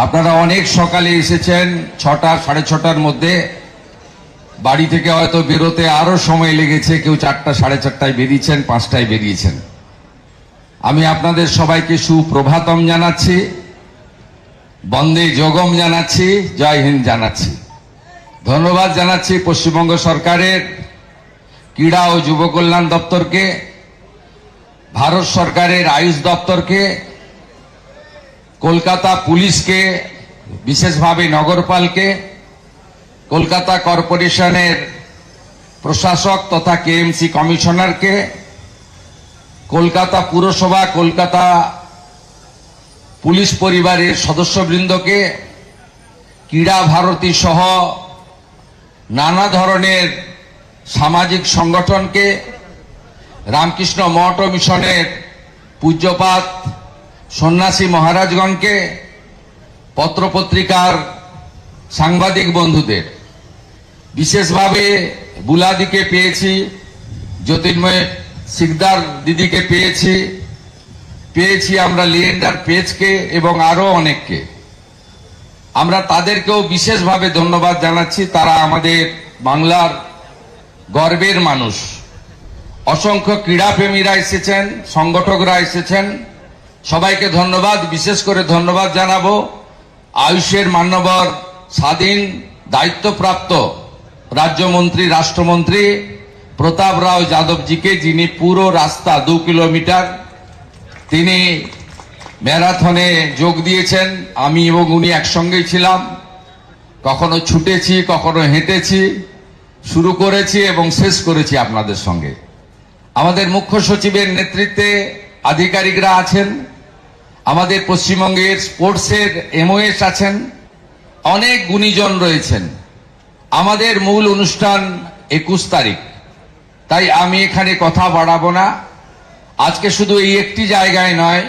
আপনারা অনেক সকালে এসেছেন, 6টা 6:30টার মধ্যে। বাড়ি থেকে হয়তো বেরোতে আরো সময় লেগেছে, কেউ 4টা 4:30টায় বেরিয়েছেন, 5টায় বেরিয়েছেন। আমি আপনাদের সবাইকে সুপ্রভাতম জানাচ্ছি, বন্দে যোগম জানাচ্ছি, জয় হিন্দ জানাচ্ছি। ধন্যবাদ জানাচ্ছি পশ্চিমবঙ্গ সরকারের ক্রীড়া ও যুব কল্যাণ দপ্তরকে, ভারত সরকারের আয়ুষ দপ্তরকে, কলকাতা পুলিশকে, বিশেষভাবে নগরপালকে, কলকাতা কর্পোরেশনের প্রশাসক তথা কেএমসি কমিশনারকে, কলকাতা পুরসভা, কলকাতা পুলিশ পরিবারের সদস্যবৃন্দকে, ক্রীড়া ভারতী সহ নানা ধরনের সামাজিক সংগঠনকে, রামকৃষ্ণ মঠ ও মিশনের পূজ্যপাত সন্ন্যাসী মহারাজগণকে, পত্রপত্রিকার সাংবাদিক বন্ধুদের, বিশেষভাবে বুলাদিকে পেয়েছি, জ্যোতির্ময় সিকদার দিদিকে পেয়েছি আমরা লিয়েন্ডার পেজকে এবং আরো অনেককে। আমরা তাদেরকেও বিশেষভাবে ধন্যবাদ জানাচ্ছি। তারা আমাদের বাংলার গর্বের মানুষ। অসংখ্য ক্রীড়াপ্রেমীরা এসেছেন, সংগঠকরা এসেছেন, সবাইকে ধন্যবাদ। বিশেষ করে ধন্যবাদ জানাবো আয়ুষের মান্যবর স্বাধীন দায়িত্বপ্রাপ্ত রাজ্যমন্ত্রী, রাষ্ট্রমন্ত্রী প্রতাপ রাও যাদবজিকে, যিনি পুরো রাস্তা 2 কিলোমিটার তিনি ম্যারাথনে যোগ দিয়েছেন। আমি এবং উনি একসঙ্গেই ছিলাম, কখনো ছুটেছি, কখনো হেঁটেছি, শুরু করেছি এবং শেষ করেছি আপনাদের সঙ্গে। আমাদের মুখ্য সচিবের নেতৃত্বে আধিকারিকরা আছেন, আমাদের পশ্চিমবঙ্গের স্পোর্টসের এমওএস আছেন, অনেক গুণীজন রয়েছেন। আমাদের মূল অনুষ্ঠান 21 তারিখ, তাই আমি এখানে কথা বাড়াবো না। আজকে শুধু এই একটি জায়গায় নয়,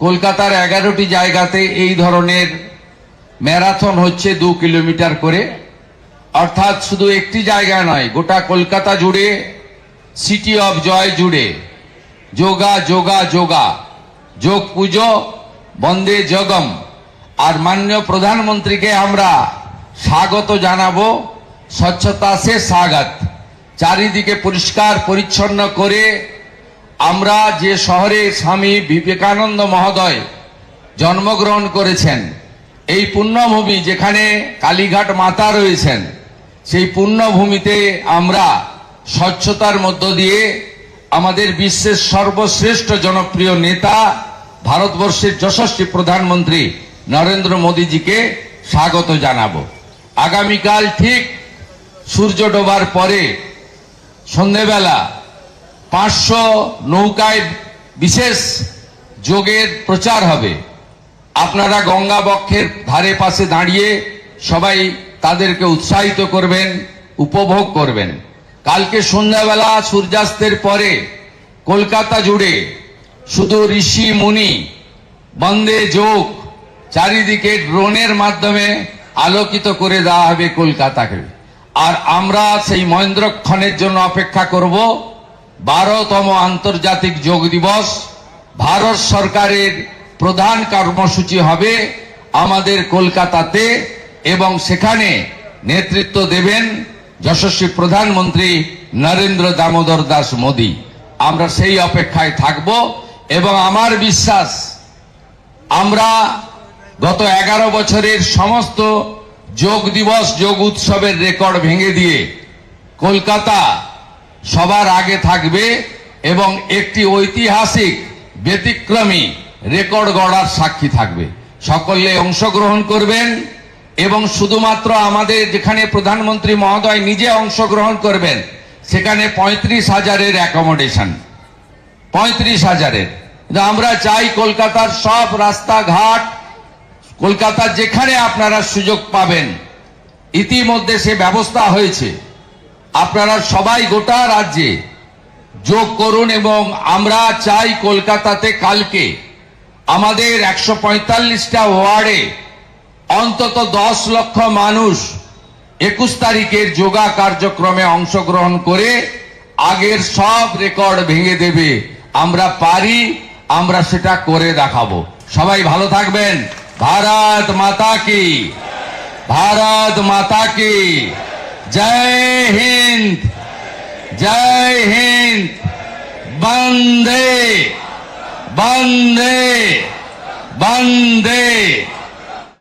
কলকাতার 11টি জায়গাতে এই ধরনের ম্যারাথন হচ্ছে 2 কিলোমিটার করে। অর্থাৎ শুধু একটি জায়গায় নয়, গোটা কলকাতা জুড়ে, সিটি অফ জয় জুড়ে যোগা যোগা যোগা, যোগ পুজো, বন্দে জগম। আর মাননীয় প্রধানমন্ত্রীকে আমরা স্বাগত জানাবো, স্বচ্ছতা সে স্বাগত। চারিদিকে পরিষ্কার পরিচ্ছন্ন করে আমরা যে শহরে স্বামী বিবেকানন্দ মহোদয় জন্মগ্রহণ করেছেন, এই পুণ্যভূমি যেখানে কালীঘাট মাতা রয়েছেন, সেই পুণ্যভূমিতে আমরা স্বচ্ছতার মধ্য দিয়ে আমাদের বিশ্বের সর্বশ্রেষ্ঠ জনপ্রিয় নেতা, ভারতবর্ষের যশস্বী প্রধানমন্ত্রী নরেন্দ্র মোদীজিকে স্বাগত জানাবো। আগামীকাল ঠিক সূর্য ডোবার পরে সন্ধেবেলা 500 নৌকায় বিশেষ যোগের প্রচার হবে। আপনারা গঙ্গা বক্ষের ধারে পাশে দাঁড়িয়ে সবাই তাদেরকে উৎসাহিত করবেন, উপভোগ করবেন। কালকে সন্ধ্যাবেলা সূর্যাস্তের পরে কলকাতা জুড়ে শুধু ঋষি মুনি বন্দে যোগ চারিদিকে ড্রোনের মাধ্যমে আলোকিত করে দেওয়া হবে কলকাতাকে। আর আমরা সেই মহেন্দ্রক্ষণের জন্য অপেক্ষা করব। 12তম আন্তর্জাতিক যোগ দিবস ভারত সরকারের প্রধান কর্মসূচি হবে আমাদের কলকাতাতে, এবং সেখানে নেতৃত্ব দেবেন যশস্বী প্রধানমন্ত্রী নরেন্দ্র দামোদর দাস মোদী। আমরা সেই অপেক্ষায় থাকব এবং আমার বিশ্বাস আমরা গত 11 বছরের সমস্ত যোগ দিবস, যোগ উৎসবের রেকর্ড ভেঙে দিয়ে কলকাতা সবার আগে থাকবে এবং একটি ঐতিহাসিক ব্যতিক্রমী রেকর্ড গড়ার সাক্ষী থাকবে। সকলে অংশগ্রহণ করবেন এবং শুধুমাত্র আমাদের যেখানে প্রধানমন্ত্রী মহোদয় নিজে অংশগ্রহণ করবেন, সেখানে 35,000-এর অ্যাকোমোডেশন, 35,000-এর। আমরা চাই কলকাতার সব রাস্তাঘাট, কলকাতার যেখানে আপনারা সুযোগ পাবেন, ইতিমধ্যে সে ব্যবস্থা হয়েছে। আপনারা সবাই গোটা রাজ্যে যোগ করুন এবং আমরা চাই কলকাতাতে কালকে আমাদের 145টা ওয়ার্ডে অন্তত 10 লক্ষ মানুষ 21 তারিখের যোগা কার্যক্রমে অংশগ্রহণ করে আগের সব রেকর্ড ভেঙে দেবে। আমরা পারি, আমরা সেটা করে দেখাবো। সবাই ভালো থাকবেন। भारत माता की, भारत माता की जय हिंद, जय हिंद। वंदे वंदे वंदे